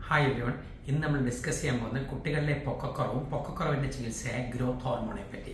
Hi everyone. ഇന്ന് നമ്മൾ discuss ചെയ്യാൻ പോകുന്നത് കുട്ടികളിലെ പൊക്കക്കുറവിൻ്റെ ചികിത്സയായ ഗ്രോത്ത് ഹോർമോണെ പറ്റി.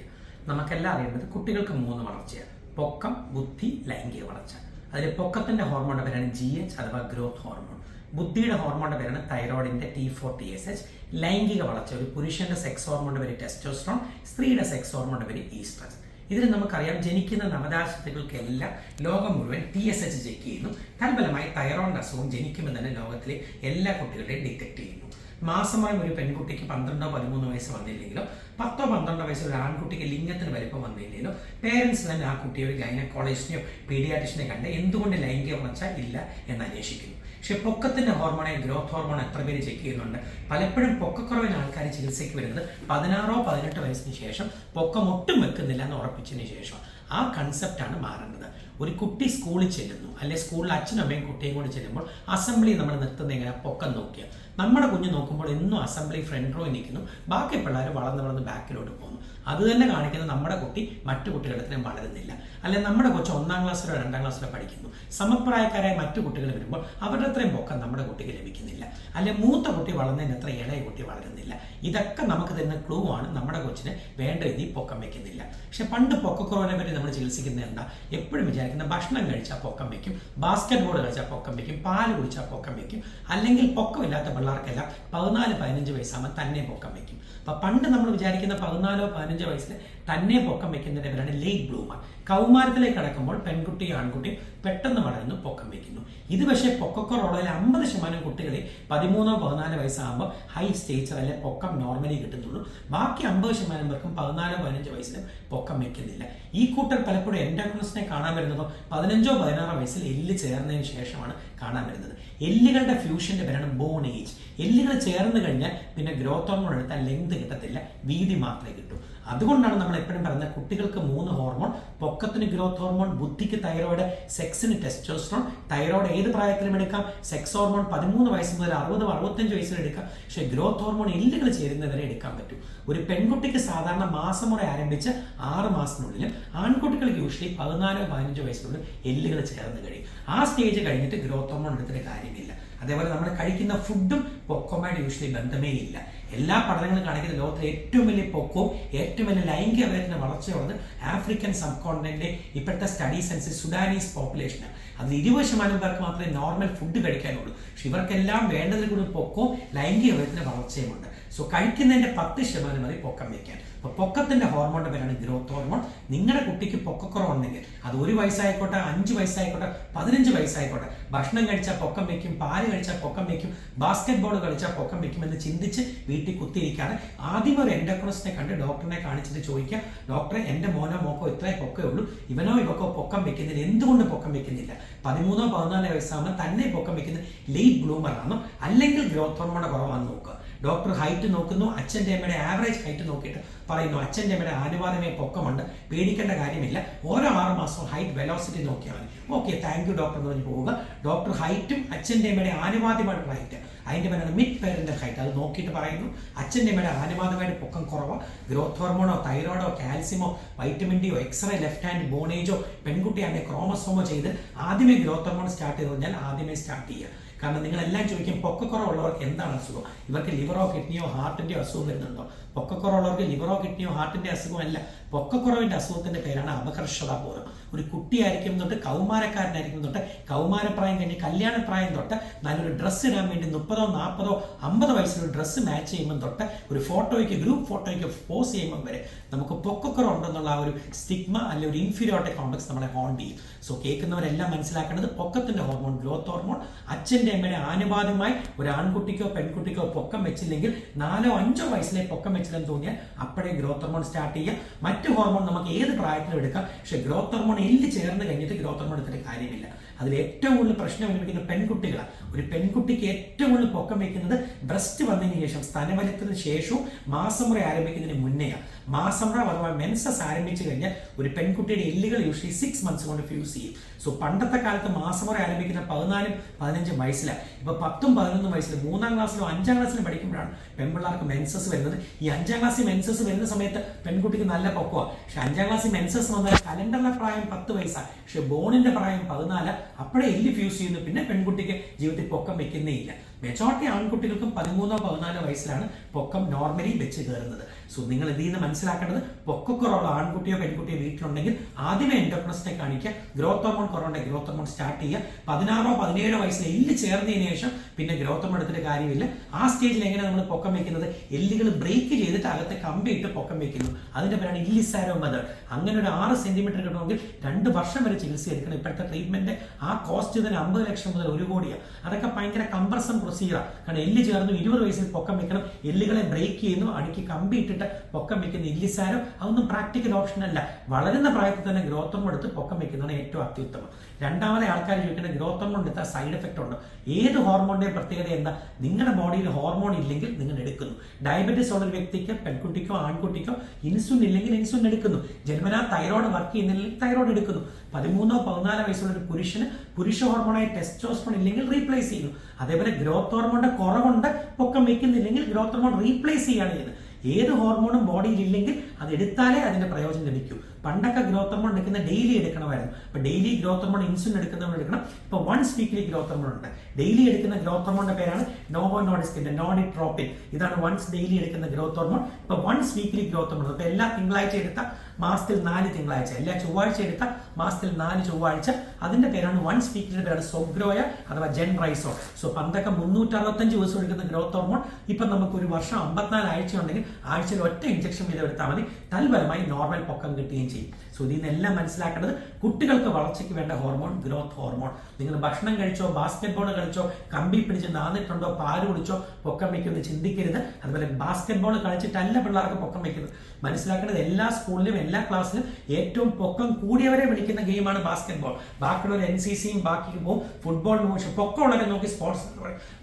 നമുക്കെല്ലാം അറിയേണ്ടത് കുട്ടികൾക്ക് 3 വളർച്ചയാണ്: പൊക്കം, ബുദ്ധി, ലൈംഗിക വളർച്ച. അതിൽ പൊക്കത്തിന്റെ ഹോർമോണിന്റെ പേരാണ് GH അഥവാ ഗ്രോത്ത് ഹോർമോൺ. ബുദ്ധിയുടെ ഹോർമോണിന്റെ പേരാണ് തൈറോയിഡിന്റെ T4 TSH. ലൈംഗിക വളർച്ച ഒരു പുരുഷന്റെ സെക്സ് ഹോർമോണിന്റെ പേര് ടെസ്റ്റോസ്റ്ററോൺ, സ്ത്രീയുടെ സെക്സ് ഹോർമോണിന്റെ പേര് ഈസ്ട്രജൻ. ഇതിൽ നമുക്കറിയാം, ജനിക്കുന്ന നവജാതകൾക്കെല്ലാം ലോകം മുഴുവൻ TSH ചെക്ക് ചെയ്യുന്നു. തൽഫലമായി തൈറോയിഡ് അസുഖം ജനിക്കുമ്പോൾ തന്നെ ലോകത്തിലെ എല്ലാ കുട്ടികളെയും ഡിറ്റക്ട് ചെയ്യുന്നു. മാസമായി ഒരു പെൺകുട്ടിക്ക് 12-13 വയസ്സ് വന്നില്ലെങ്കിലോ 10-12 വയസ്സ് ഒരു ആൺകുട്ടിക്ക് ലിംഗത്തിന് വലിപ്പം വന്നില്ലെങ്കിലോ പേരൻസ് തന്നെ ആ കുട്ടിയെ ഒരു ഗൈനക്കോളജിസ്റ്റിനെയോ പീഡിയാട്രിഷനെയോ കണ്ട് എന്തുകൊണ്ട് ലൈംഗിക വളർച്ച ഇല്ല എന്ന് അന്വേഷിക്കുന്നു. പക്ഷെ പൊക്കത്തിന്റെ ഹോർമോണെ ഗ്രോത്ത് ഹോർമോൺ എത്ര പേര് ചെക്ക് ചെയ്യുന്നുണ്ട്? പലപ്പോഴും പൊക്കക്കുറവിന് ആൾക്കാർ ചികിത്സയ്ക്ക് വരുന്നത് 16-18 വയസ്സിന് ശേഷം പൊക്കം ഒട്ടും വെക്കുന്നില്ല എന്ന് ഉറപ്പിച്ചതിന് ശേഷം. ആ കൺസെപ്റ്റാണ് മാറേണ്ടത്. ഒരു കുട്ടി സ്കൂളിൽ ചെല്ലുന്നു, അല്ലെങ്കിൽ സ്കൂളിൽ അച്ഛനും അമ്മയും കുട്ടിയും കൂടി ചെല്ലുമ്പോൾ അസംബ്ലി നമ്മൾ നിർത്തുന്ന എങ്ങനെ? പൊക്കം നോക്കിയാൽ. നമ്മുടെ കുഞ്ഞ് നോക്കുമ്പോൾ എന്നും അസംബ്ലി ഫ്രണ്ട് റോ നിൽക്കുന്നു, ബാക്കി പിള്ളേർ വളർന്ന് ബാക്കിലോട്ട് പോകുന്നു. അത് തന്നെ കാണിക്കുന്നത് നമ്മുടെ കുട്ടി മറ്റു കുട്ടികളിടത്തിനും വളരുന്നില്ല. അല്ലെ നമ്മുടെ കൊച്ചു 1ാം ക്ലാസ്സിലോ 2ാം ക്ലാസ്സിലോ പഠിക്കുന്നു, സമപ്രായക്കാരായ മറ്റു കുട്ടികൾ വരുമ്പോൾ അവരുടെ അത്രയും പൊക്കം നമ്മുടെ കുട്ടിക്ക് ലഭിക്കുന്നില്ല. അല്ലെ മൂത്ത കുട്ടി വളർന്നതിന് അത്ര ഇളയ കുട്ടി വളരുന്നില്ല. ഇതൊക്കെ നമുക്ക് തരുന്ന ക്ലൂ ആണ് നമ്മുടെ കൊച്ചിന് വേണ്ട രീതിയിൽ പൊക്കം വെക്കുന്നില്ല. പക്ഷെ പണ്ട് പൊക്കക്കുറവിനെ പറ്റി നമ്മൾ ചികിത്സിക്കുന്നത് എന്താ? എപ്പോഴും വിചാരിക്കുന്ന ഭക്ഷണം കഴിച്ചാൽ പൊക്കം വെക്കും, ബാസ്കറ്റ് ബോൾ കളിച്ചാൽ പൊക്കം വെക്കും, പാല് കുടിച്ചാൽ പൊക്കം വെക്കും, അല്ലെങ്കിൽ പൊക്കമില്ലാത്ത പിള്ളേർക്കെല്ലാം 14-15 വയസ്സാകുമ്പോൾ തന്നെ പൊക്കം വെക്കും. അപ്പൊ പണ്ട് നമ്മൾ വിചാരിക്കുന്ന 14-15 വയസ്സിൽ തന്നെ പൊക്കം വെക്കുന്നതിന്റെ പേരാണ് ലേറ്റ് ബ്ലൂമർ. കൗമാരത്തിലേക്ക് കടക്കുമ്പോൾ പെൺകുട്ടിയും ആൺകുട്ടിയും പെട്ടെന്ന് വളരുന്നു, പൊക്കം വെക്കുന്നു. ഇത് പക്ഷേ പൊക്കക്കുറവുള്ളതിൽ 50% കുട്ടികളെ 13-14 വയസ്സാകുമ്പോൾ ഹൈ സ്റ്റേച്ചർ അല്ലെ പൊക്കം നോർമലി കിട്ടുന്നുള്ളൂ. ബാക്കി 50% പേർക്കും 14-15 വയസ്സിലും പൊക്കം വെക്കുന്നില്ല. ഈ കൂട്ടർ പലപ്പോഴും എൻഡോക്രിനോസിനെ കാണാൻ വരുന്നതോ 15-16 വയസ്സിൽ എല്ല് ചേർന്നതിന് ശേഷമാണ് കാണാൻ വരുന്നത്. എല്ലുകളുടെ ഫ്യൂഷന്റെ പേരാണ് ബോൺ ഏജ്. എല്ലുകൾ ചേർന്ന് കഴിഞ്ഞാൽ പിന്നെ ഗ്രോത്ത് ഹോർമോൺ എടുത്താൽ ലെങ്ത് കിട്ടത്തില്ല, വീതി മാത്രമേ കിട്ടൂ. അതുകൊണ്ടാണ് നമ്മൾ എപ്പോഴും പറയുന്നത് കുട്ടികൾക്ക് 3 ഹോർമോൺ: പൊക്കത്തിന് ഗ്രോത്ത് ഹോർമോൺ, ബുദ്ധിക്ക് തൈറോയിഡ്, സെക്സിന് ടെസ്റ്റോസ്റ്ററോൺ. തൈറോയിഡ് ഏത് പ്രായത്തിലും എടുക്കാം. സെക്സ് ഹോർമോൺ 13 വയസ്സ് മുതൽ 60-65 വയസ്സിൽ എടുക്കാം. പക്ഷേ ഗ്രോത്ത് ഹോർമോൺ എല്ലുകൾ ചേരുന്നവരെ എടുക്കാൻ പറ്റും. ഒരു പെൺകുട്ടിക്ക് സാധാരണ മാസം മുറ ആരംഭിച്ച് 6 മാസത്തിനുള്ളിലും ആൺകുട്ടികൾക്ക് യൂഷ്വലി 14-15 വയസ്സിനുള്ളിൽ എല്ലുകൾ ചേർന്ന് കഴിയും. ആ സ്റ്റേജ് കഴിഞ്ഞിട്ട് ഗ്രോത്ത് ഹോർമോൺ എടുത്തിട്ട് കാര്യമില്ല. അതേപോലെ നമ്മൾ കഴിക്കുന്ന ഫുഡും പൊക്കവുമായിട്ട് യൂഷ്വലി ബന്ധമേ ഇല്ല. എല്ലാ പഠനങ്ങളും കാണിക്കുന്ന ലോകത്തിലെ ഏറ്റവും വലിയ പൊക്കവും ഏറ്റവും വലിയ ലൈംഗിക അവയവത്തിന്റെ വളർച്ചയുള്ളത് ആഫ്രിക്കൻ സബ് കോണ്ടിനെന്റിലെ ഇപ്പോഴത്തെ സ്റ്റഡീസ് അനുസരിച്ച് സുഡാനീസ് പോപ്പുലേഷനാണ്. അതിൽ 20% പേർക്ക് മാത്രമേ നോർമൽ ഫുഡ് കഴിക്കാനുള്ളൂ. പക്ഷെ ഇവർക്കെല്ലാം വേണ്ടതിൽ കൂടി പൊക്കവും ലൈംഗിക അവയവത്തിന്റെ വളർച്ചയുമുണ്ട്. സോ കഴിക്കുന്നതിന്റെ 10% മതി പൊക്കം വെക്കാൻ. അപ്പൊ പൊക്കത്തിന്റെ ഹോർമോണിന്റെ പേരാണ് ഗ്രോത്ത് ഹോർമോൺ. നിങ്ങളുടെ കുട്ടിക്ക് പൊക്കക്കുറവുണ്ടെങ്കിൽ അത് 1 വയസ്സായിക്കോട്ടെ, 5 വയസ്സായിക്കോട്ടെ, 15 വയസ്സായിക്കോട്ടെ, ഭക്ഷണം കഴിച്ചാൽ പൊക്കം വെക്കും, പാല് കഴിച്ചാൽ പൊക്കം വെക്കും, ബാസ്കറ്റ് ബോൾ കളിച്ചാൽ പൊക്കം വെക്കുമെന്ന് ചിന്തിച്ച് വീട്ടിൽ കുത്തിയിരിക്കാണ്. ആദ്യം ഒരു എൻഡോക്രിനോസിനെ കണ്ട് ഡോക്ടറിനെ കാണിച്ചിട്ട് ചോദിക്കുക, ഡോക്ടറെ എൻ്റെ മോനോ മോക്കോ ഇത്രേ പൊക്കേ ഉള്ളൂ, ഇവനോ ഇവക്കോ പൊക്കം വെക്കുന്നില്ല, എന്തുകൊണ്ട് പൊക്കം വെക്കുന്നില്ല? 13-14 വയസ്സാകുമ്പോൾ തന്നെ പൊക്കം വെക്കുന്നത് ലേറ്റ് ബ്ലൂമർ ആണോ അല്ലെങ്കിൽ ഗ്രോത്ത് ഹോർമോണിന്റെ കുറവാണെന്ന് നോക്കുക. ഡോക്ടർ ഹൈറ്റ് നോക്കുന്നു, അച്ഛൻ്റെ അമ്മയുടെ ആവറേജ് ഹൈറ്റ് നോക്കിയിട്ട് പറയുന്നു അച്ഛൻ്റെ അമ്മയുടെ ആനുപാതികമായ പൊക്കമുണ്ട്, പേടിക്കേണ്ട കാര്യമില്ല, ഓരോ 6 മാസവും ഹൈറ്റ് വെലോസിറ്റി നോക്കിയാൽ മതി. ഓക്കെ, താങ്ക് യു ഡോക്ടർ എന്ന് പറഞ്ഞ് പോവുക. ഡോക്ടർ ഹൈറ്റും അച്ഛൻ്റെ അമ്മയുടെ ആനുപാതികമായിട്ടുള്ള ഹൈറ്റ്, അതിൻ്റെ പേരാണ് മിഡ് പേരന്റൽ ഹൈറ്റ്, അത് നോക്കിയിട്ട് പറയുന്നു അച്ഛൻ്റെ അമ്മയുടെ ആനുപാതികമായിട്ട് പൊക്കം കുറവോ, ഗ്രോത്ത് ഹോർമോണോ തൈറോയിഡോ കാൽസ്യമോ വൈറ്റമിൻ ഡിയോ എക്സ്റേ ലെഫ്റ്റ് ഹാൻഡ് ബോണേജോ പെൺകുട്ടിയാണെങ്കിൽ ക്രോമസോമോ ചെയ്ത് ആദ്യമേ ഗ്രോത്ത് ഹോർമോൺ സ്റ്റാർട്ട് ചെയ്ത് കഴിഞ്ഞാൽ ആദ്യമേ സ്റ്റാർട്ട് ചെയ്യുക. കാരണം നിങ്ങളെല്ലാം ചോദിക്കും പൊക്കക്കുറവുള്ളവർക്ക് എന്താണ് അസുഖം? ഇവർക്ക് ലിവറോ കിഡ്നിയോ ഹാർട്ടിന്റെയോ അസുഖം വരുന്നുണ്ടോ? പൊക്കക്കുറവുള്ളവർക്ക് ലിവറോ കിഡ്നിയോ ഹാർട്ടിന്റെ അസുഖമല്ല. പൊക്കക്കുറവിന്റെ അസുഖത്തിന്റെ പേരാണ് അപകർഷതാബോധം. ഒരു കുട്ടിയായിരിക്കും തൊട്ട് കൗമാരക്കാരനായിരിക്കും തൊട്ട് കൗമാരപ്രായം കഴിഞ്ഞ് കല്യാണപ്രായം തൊട്ട് നല്ലൊരു ഡ്രസ്സ് ഇടാൻ വേണ്ടി 30-40-50 വയസ്സിലൊരു ഡ്രസ്സ് മാച്ച് ചെയ്യുമ്പോൾ തൊട്ട് ഒരു ഫോട്ടോയ്ക്ക് ഗ്രൂപ്പ് ഫോട്ടോയ്ക്ക് പോസ് ചെയ്യുമ്പോൾ വരെ നമുക്ക് പൊക്കക്കുറവുണ്ടെന്നുള്ള ആ ഒരു സ്റ്റിഗ്മ അല്ലെങ്കിൽ ഒരു ഇൻഫീരിയോറിറ്റി കോംപ്ലക്സ് നമ്മളെ ഹോണ്ട് ചെയ്യും. സോ കേൾക്കുന്നവരെല്ലാം മനസ്സിലാക്കേണ്ടത് പൊക്കത്തിന്റെ ഹോർമോൺ ഗ്രോത്ത് ഹോർമോൺ അച്ഛൻ്റെ അമ്മയുടെ ആനുപാതികമായി ഒരു ആൺകുട്ടിക്കോ പെൺകുട്ടിക്കോ പൊക്കം വെച്ചില്ലെങ്കിൽ 4-5 വയസ്സിലെ പൊക്കം വെച്ചില്ലെന്ന് തോന്നിയാൽ അപ്പോഴേ ഗ്രോത്ത് ഹോർമോൺ സ്റ്റാർട്ട് ചെയ്യുക. മറ്റു ഹോർമോൺ നമുക്ക് ഏത് പ്രായത്തിലും എടുക്കാം. പക്ഷെ ഗ്രോത്ത് ഹോർമോൺ എല്ല് ചേർന്ന് കഴിഞ്ഞിട്ട് ഗ്രോത്ത് ഹോർമോൺ എടുത്തിട്ട് കാര്യമില്ല. അതിൽ ഏറ്റവും കൂടുതൽ പ്രശ്നം അനുഭവിക്കുന്ന പെൺകുട്ടികളാണ്. ഒരു പെൺകുട്ടിക്ക് ഏറ്റവും കൂടുതൽ പൊക്കം വെക്കുന്നത് ബ്രസ്റ്റ് വന്നതിന് ശേഷം, സ്തനവലത്തിന് ശേഷവും മാസം മുറ ആരംഭിക്കുന്നതിന് മുന്നെയാണ്. മാസം മുറ അഥവാ മെൻസസ് ആരംഭിച്ചു കഴിഞ്ഞാൽ ഒരു പെൺകുട്ടിയുടെ എല്ലുകൾ യൂഷ്വലി 6 മന്ത്സ് കൊണ്ട് ഫ്യൂസ് ചെയ്യും. സോ പണ്ടത്തെ കാലത്ത് മാസം മുറ ആരംഭിക്കുന്ന 14-15 വയസ്സിലാണ്. ഇപ്പൊ 10-11 വയസ്സിൽ 3ാം ക്ലാസ്സിലോ 5ാം ക്ലാസ്സിലോ പഠിക്കുമ്പോഴാണ് പെൺപിള്ളേർക്ക് മെൻസസ് വരുന്നത്. ഈ 5ാം ക്ലാസ്സിൽ മെൻസസ് വരുന്ന സമയത്ത് പെൺകുട്ടിക്ക് നല്ല പൊക്കമാണ്. പക്ഷെ 5ാം ക്ലാസ്സിൽ മെൻസസ് വന്നാൽ കലണ്ടറിലെ പ്രായം 10 വയസ്സാണ്, പക്ഷെ ബോണിന്റെ പ്രായം 14. അപ്പോഴേ എല്ല് ഫ്യൂസ് ചെയ്യുന്നു. പിന്നെ പെൺകുട്ടിക്ക് ജീവിതത്തിൽ പൊക്കം വെക്കുന്നേ ഇല്ല. മെജോറിറ്റി ആൺകുട്ടികൾക്കും 13-14 വയസ്സിലാണ് പൊക്കം നോർമലി വെച്ച് കയറുന്നത്. സോ നിങ്ങൾ ഇതിൽ നിന്ന് മനസ്സിലാക്കേണ്ടത്, പൊക്കക്കുറവുള്ള ആൺകുട്ടിയോ പെൺകുട്ടിയോ വീട്ടിലുണ്ടെങ്കിൽ ആദ്യമേ എൻഡോക്രിനിസ്റ്റിനെ കാണിക്കുക. ഗ്രോത്ത് ഹോർമോൺ കുറവുണ്ടെങ്കിൽ ഗ്രോത്ത് ഹോർമോൺ സ്റ്റാർട്ട് ചെയ്യുക. 16-17 വയസ്സിൽ എല്ല് ചേർന്നതിന് ശേഷം പിന്നെ ഗ്രോത്ത് ഹോർമോൺ എടുത്തിട്ട് കാര്യമില്ല. ആ സ്റ്റേജിൽ എങ്ങനെ നമ്മൾ പൊക്കം വെക്കുന്നത്? എല്ലുകൾ ബ്രേക്ക് ചെയ്തിട്ട് അകത്ത് കമ്പിയിട്ട് പൊക്കം വെക്കുന്നു. അതിന്റെ പേരാണ് ഇല്ലിസാരോ മെത്തേഡ്. അങ്ങനെ ഒരു 6 സെന്റിമീറ്റർ കിട്ടണമെങ്കിൽ 2 വർഷം വരെ ചികിത്സ എടുക്കണം. ഇപ്പോഴത്തെ ട്രീറ്റ്മെന്റ് ആ കോസ്റ്റ് തന്നെ 50 ലക്ഷം മുതൽ 1 കോടിയാണ്. അതൊക്കെ ഭയങ്കര കംപ്രഷൻ പ്രൊസീജിയറാണ്. കാരണം എല്ല് ചേർന്ന് 20 വയസ്സിൽ പൊക്കം വെക്കണം. എല്ലുകളെ ബ്രേക്ക് ചെയ്യുന്നു, അടിക്ക് കമ്പി ഇട്ടിട്ട് പൊക്കം വെക്കുന്ന ഇല്ലിസാരോ അതൊന്നും പ്രാക്ടിക്കൽ ഓപ്ഷൻ അല്ല. വളരുന്ന പ്രായത്തിൽ തന്നെ ഗ്രോത്ത് ഹോർമോൺ എടുത്ത് പൊക്കം വെക്കുന്നതാണ് ഏറ്റവും അത്യുത്തമം. രണ്ടാമത്തെ ആൾക്കാർ ചോദിക്കേണ്ട, ഗ്രോത്ത് ഹോർമോൺ എടുത്താൽ സൈഡ് എഫക്റ്റ് ഉണ്ട്. ഏത് ഹോർമോണിന്റെ പ്രത്യേകത എന്താ? നിങ്ങളുടെ ബോഡിയിൽ ഹോർമോൺ ഇല്ലെങ്കിൽ നിങ്ങൾ എടുക്കുന്നു. ഡയബറ്റീസ് ഉള്ള ഒരു വ്യക്തിക്ക്, പെൺകുട്ടിക്കോ ആൺകുട്ടിക്കോ ഇൻസുലിൻ ഇല്ലെങ്കിൽ ഇൻസുലിൻ എടുക്കുന്നു. ജന്മനാ തൈറോയ്ഡ് വർക്ക് ചെയ്യുന്നില്ലെങ്കിൽ തൈറോയ്ഡ് എടുക്കുന്നു. 13-14 വയസ്സുള്ള ഒരു പുരുഷന് പുരുഷ ഹോർമോണായ ടെസ്റ്റോസ്റ്ററോൺ ഇല്ലെങ്കിൽ റീപ്ലേസ് ചെയ്യുന്നു. അതേപോലെ ഗ്രോത്ത് ഹോർമോണിന്റെ കുറവുണ്ട്, പൊക്കം വെക്കുന്നില്ലെങ്കിൽ ഗ്രോത്ത് ഹോർമോൺ റീപ്ലേസ് ചെയ്യാണ് ചെയ്യുന്നത്. ഏത് ഹോർമോണും ബോഡിയിൽ ഇല്ലെങ്കിൽ അത് എടുത്താലേ അതിന്റെ പ്രയോജനം ലഭിക്കൂ. പണ്ടൊക്കെ ഗ്രോത്ത് ഹോർമോൺ എടുക്കുന്ന ഡെയിലി എടുക്കണമായിരുന്നു. ഇപ്പൊ ഡെയിലി ഗ്രോത്ത് ഹോർമോൺ ഇൻസുലിൻ എടുക്കുന്നവർ എടുക്കണം. ഇപ്പൊ വൺസ് വീക്ക്ലി ഗ്രോത്ത് ഹോർമോൺ ഉണ്ട്. ഡെയിലി എടുക്കുന്ന ഗ്രോത്ത് ഹോർമോണിന്റെ പേരാണ് നോവോ നോർഡിസ്കിന്റെ നോഡിട്രോപ്പിൻ. ഇതാണ് വൺസ് ഡെയിലി എടുക്കുന്ന ഗ്രോത്ത് ഹോർമോൺ. ഇപ്പൊ വൺസ് വീക്ക്ലി ഗ്രോത്ത് ഹോർമോൺ. ഇപ്പൊ എല്ലാ തിങ്കളാഴ്ച എടുത്ത മാസത്തിൽ 4 തിങ്കളാഴ്ച, എല്ലാ ചൊവ്വാഴ്ച എടുത്ത മാസത്തിൽ 4 ചൊവ്വാഴ്ച. അതിന്റെ പേരാണ് വൺസ് വീക്ക്ലിയുടെ പേരാണ് സൊഗ്രോയ അഥവാ ജെൻറൈസോ. സോ പണ്ടൊക്കെ 365 ദിവസം എടുക്കുന്ന ഗ്രോത്ത് ഹോർമോൺ ഇപ്പൊ നമുക്ക് ഒരു വർഷം 54 ആഴ്ച ഉണ്ടെങ്കിൽ ആഴ്ചയിൽ ഒറ്റ ഇഞ്ചക്ഷൻ വീതം എടുത്താൽ മതി. തൽഫലമായി നോർമൽ പൊക്കം കിട്ടുകയും ചെയ്യും. സോ ഇതിൽ നിന്നെല്ലാം മനസ്സിലാക്കേണ്ടത്, കുട്ടികൾക്ക് വളർച്ചയ്ക്ക് വേണ്ട ഹോർമോൺ ഗ്രോത്ത് ഹോർമോൺ. നിങ്ങൾ ഭക്ഷണം കഴിച്ചോ, ബാസ്കറ്റ് ബോൾ കളിച്ചോ, കമ്പി പിടിച്ച് നാന്നിട്ടുണ്ടോ, പാല് കുടിച്ചോ പൊക്കം വെക്കുന്നത് ചിന്തിക്കരുത്. അതുപോലെ ബാസ്കറ്റ് ബോൾ കളിച്ചിട്ടല്ല പിള്ളേർക്ക് പൊക്കം വെക്കുന്നത്. മനസ്സിലാക്കേണ്ടത്, എല്ലാ സ്കൂളിലും എല്ലാ ക്ലാസ്സിലും ഏറ്റവും പൊക്കം കൂടിയവരെ വിളിക്കുന്ന ഗെയിമാണ് ബാസ്കറ്റ് ബോൾ. ബാക്കിയുള്ളവർ NCCയും ബാക്കി പോകും, ഫുട്ബോളിന് പോകും. പക്ഷെ പൊക്കം ഉള്ളവരെ നോക്കി സ്പോർട്സ്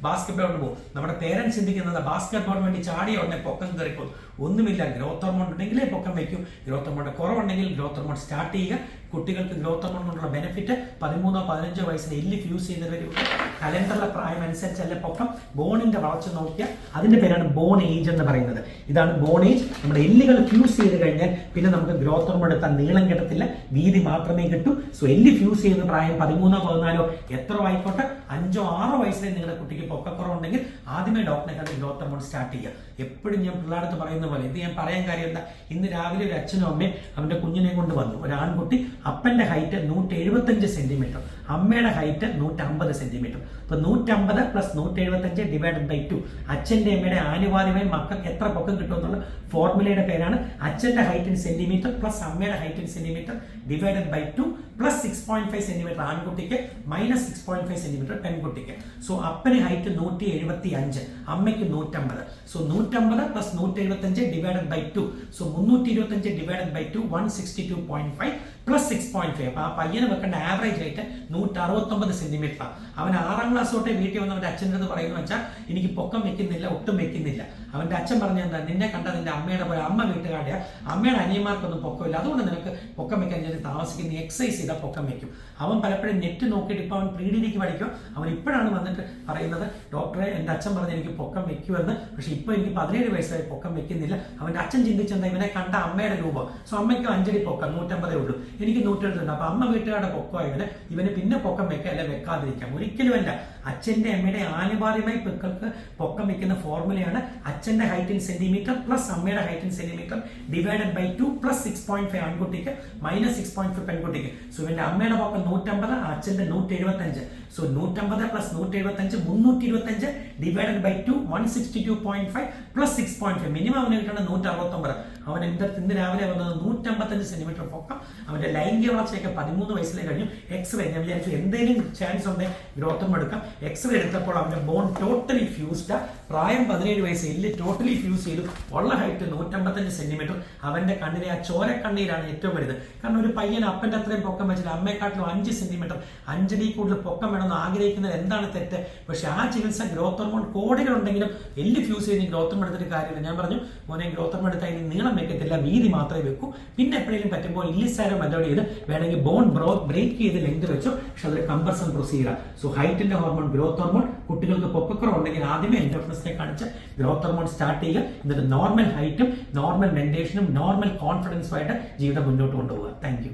ബാസ്കറ്റ് ബോളിന് പോകും. നമ്മുടെ പേരൻസ് ചിന്തിക്കുന്നത് ബാസ്കറ്റ് ബോളിന് വേണ്ടി ചാടിയ ഉടനെ പൊക്കം കയറിപ്പോകും. ഒന്നുമില്ല, ഗ്രോത്ത് ഹോർമോൺ ഉണ്ടെങ്കിലേ പൊക്കം വെക്കും. ഗ്രോത്ത് ഹോർമോണിന്റെ കുറവുണ്ടെങ്കിൽ ഗ്രോത്ത് ഹോർമോൺ സ്റ്റാർട്ട് ചെയ്യുക. കുട്ടികൾക്ക് ഗ്രോത്ത് ഹോർമോൺ കൊണ്ടുള്ള ബെനിഫിറ്റ് 13-15 വയസ്സിൽ എല്ല് ഫ്യൂസ് ചെയ്യുന്നവരുണ്ട്. കലണ്ടറിലെ പ്രായം അനുസരിച്ചല്ല പൊക്കം. ബോണിന്റെ വളർച്ച നോക്കിയാൽ അതിന്റെ പേരാണ് ബോൺ ഏജ് എന്ന് പറയുന്നത്. ഇതാണ് ബോൺ ഏജ്. നമ്മുടെ എല്ലുകൾ ഫ്യൂസ് ചെയ്ത് കഴിഞ്ഞാൽ പിന്നെ നമുക്ക് ഗ്രോത്ത് ഹോർമോൺ എടുത്താൽ നീളം കിട്ടത്തില്ല, വീതി മാത്രമേ കിട്ടൂ. സോ എല്ല് ഫ്യൂസ് ചെയ്യുന്ന പ്രായം 13-14 എത്ര ആയിക്കോട്ടെ, 5-6 വയസ്സിലെ നിങ്ങളുടെ കുട്ടിക്ക് പൊക്കക്കുറവുണ്ടെങ്കിൽ ആദ്യമേ ഡോക്ടറെ കണ്ട് ഗ്രോത്ത് ഹോർമോൺ സ്റ്റാർട്ട് ചെയ്യുക. എപ്പോഴും ഞാൻ പിള്ളേർക്ക് പറയുന്ന പോലെ, ഇത് ഞാൻ പറയാൻ കാര്യം എന്താ, ഇന്ന് രാവിലെ ഒരു അച്ഛനും അമ്മയും അവന്റെ കുഞ്ഞിനെ കൊണ്ട് വന്നു. ഒരു ആൺകുട്ടി, അപ്പന്റെ ഹൈറ്റ് 175 സെന്റിമീറ്റർ, അമ്മയുടെ ഹൈറ്റ് 150 സെന്റിമീറ്റർ. അപ്പൊ 150 + 175 ഡിവൈഡഡ് ബൈ 2. അച്ഛന്റെ അമ്മയുടെ ആനുപാതികമായി മക്കൾക്ക് എത്ര പൊക്കം കിട്ടും എന്നുള്ള ഫോർമുലയുടെ പേരാണ് അച്ഛന്റെ ഹൈറ്റ് ഇൻ സെന്റിമീറ്റർ പ്ലസ് അമ്മയുടെ height in centimetre divided by 2 plus 6.5 centimetre ആൺകുട്ടിക്ക് മൈനസ് 6.5 സെന്റിമീറ്റർ പെൺകുട്ടിക്ക്. സോ അപ്പന് ഹൈറ്റ് 175, അമ്മയ്ക്ക് 150. So 150 + 175 divided by 2. So 325 divided by 2 162.5 plus 6.5. അപ്പൊ ആ പയ്യന് വെക്കേണ്ട ആവറേജ് ഹൈറ്റ് 169 സെന്റിമീറ്റർ. അവൻ 6ാം ക്ലാസ് തൊട്ടേ വീട്ടിൽ വന്ന് അവന്റെ അച്ഛൻ്റെ അടുത്ത് പറയുന്നു വെച്ചാൽ എനിക്ക് പൊക്കം വെക്കുന്നില്ല, ഒട്ടും വെക്കുന്നില്ല. അവന്റെ അച്ഛൻ പറഞ്ഞ എന്താ, നിന്നെ കണ്ട നിന്റെ അമ്മയുടെ പോലെ, അമ്മ വീട്ടുകാരുടെ അമ്മയുടെ അനിയന്മാർക്കൊന്നും പൊക്കമില്ല, അതുകൊണ്ട് നിനക്ക് പൊക്കം വെക്കാൻ ഞാൻ താമസിക്കുന്ന എക്സസൈസ് ചെയ്താൽ പൊക്കം വെക്കും. അവൻ പലപ്പോഴും നെറ്റ് നോക്കിയിട്ട് ഇപ്പൊ അവൻ പ്രീഡിലേക്ക് പഠിക്കും. അവൻ ഇപ്പോഴാണ് വന്നിട്ട് പറയുന്നത്, ഡോക്ടറെ എന്റെ അച്ഛൻ പറഞ്ഞ് എനിക്ക് പൊക്കം വെക്കുമെന്ന്, പക്ഷെ ഇപ്പൊ എനിക്ക് 17 വയസ്സായി പൊക്കം വെക്കുന്നില്ല. അവന്റെ അച്ഛൻ ചിന്തിച്ചെന്താ, ഇവനെ കണ്ട അമ്മയുടെ രൂപം. സോ അമ്മയ്ക്ക് 5 അടി പൊക്കം, 150 ഉള്ളൂ, എനിക്ക് 170 ഉണ്ട്. അപ്പൊ അമ്മ വീട്ടുകാരുടെ പൊക്കമായവന് ഇവന് പിന്നെ പൊക്കം വെക്കാം അല്ലെ വെക്കാതിരിക്കാം. ഒരിക്കലും അല്ല. അച്ഛന്റെ അമ്മയുടെ ആനുപാതികമായി പെക്കൾക്ക് പൊക്കം വെക്കുന്ന ഫോർമുലയാണ് അച്ഛന്റെ ഹൈറ്റ് ഇൻ സെന്റിമീറ്റർ പ്ലസ് അമ്മയുടെ height in centimetre divided by 2 plus 6.5 ആൺകുട്ടിക്ക് മൈനസ് 6.5 പെൺകുട്ടിക്ക്. സോ ഇവന്റെ അമ്മയുടെ പൊക്കം 150, അച്ഛന്റെ 175. So 150 + 175 325 divided by 2 162.5 plus 6.5. Minimum അവന് കിട്ടേണ്ട 169. അവൻ ഇന്ന് രാവിലെ വന്നത് 155 സെന്റിമീറ്റർ പൊക്കം. അവന്റെ ലൈംഗിക വളർച്ചയൊക്കെ 13 വയസ്സിലേക്ക് കഴിഞ്ഞു. എക്സ്റേ ഞാൻ വിചാരിച്ചു എന്തെങ്കിലും ചാൻസ് ഉണ്ടെങ്കിൽ ഗ്രോത്ത് ഹോർമോൺ എടുക്കാം. എക്സ്റേ എടുത്തപ്പോൾ അവന്റെ ബോൺ ടോട്ടലി ഫ്യൂസ്ഡ്. പ്രായം 17 വയസ്സ്, എല്ല് ടോട്ടലി ഫ്യൂസ് ചെയ്തു. ഉള്ള ഹൈറ്റ് 155 സെന്റിമീറ്റർ. അവന്റെ കണ്ണിലെ ആ ചോരക്കണ്ണീരാണ് ഏറ്റവും വലുത്. കാരണം ഒരു പയ്യൻ അപ്പന്റെ അത്രയും പൊക്കം വെച്ചിട്ട് അമ്മയെക്കാട്ടിലും 5 സെന്റിമീറ്റർ 5 അടി കൂടുതൽ പൊക്കം വേണമെന്ന് ആഗ്രഹിക്കുന്നത് എന്താണ് തെറ്റ്? പക്ഷെ ആ ചികിത്സ ഗ്രോത്ത് ഹോർമോൺ കോടികൾ ഉണ്ടെങ്കിലും എല്ല് ഫ്യൂസ് ചെയ്ത് ഗ്രോത്ത് ഹോർമോൺ എടുത്തിട്ട് കാര്യമില്ല. ഞാൻ പറഞ്ഞു, മോനെ ഗ്രോത്ത് ഹോർമോൺ എടുത്താൽ ഇനി നീളം വെക്കത്തില്ല, വീതി മാത്രമേ വെക്കൂ. പിന്നെ എപ്പോഴെങ്കിലും പറ്റുമ്പോൾ ഇല്ലിസാരോ മെത്തേഡ് ചെയ്ത് വേണമെങ്കിൽ ബോൺ ബ്രേക്ക് ചെയ്ത് ലെങ്ത് വെച്ചോ. പക്ഷെ അതൊരു കമ്പൽസൺ പ്രൊസീജിയറാണ്. സോ ഹൈറ്റിന്റെ ഹോർമോൺ ഗ്രോത്ത് ഹോർമോൺ. കുട്ടികൾക്ക് പൊക്കക്കുറവുണ്ടെങ്കിൽ ആദ്യമേ എൻഡോക്രിനിസ്റ്റിനെ കാണിച്ച് ഗ്രോത്ത് ഹോർമോൺ സ്റ്റാർട്ട് ചെയ്യുക. എന്നിട്ട് നോർമൽ ഹൈറ്റും നോർമൽ മെന്റേഷനും നോർമൽ കോൺഫിഡൻസുമായിട്ട് ജീവിതം മുന്നോട്ട് കൊണ്ടുപോകുക. Thank you.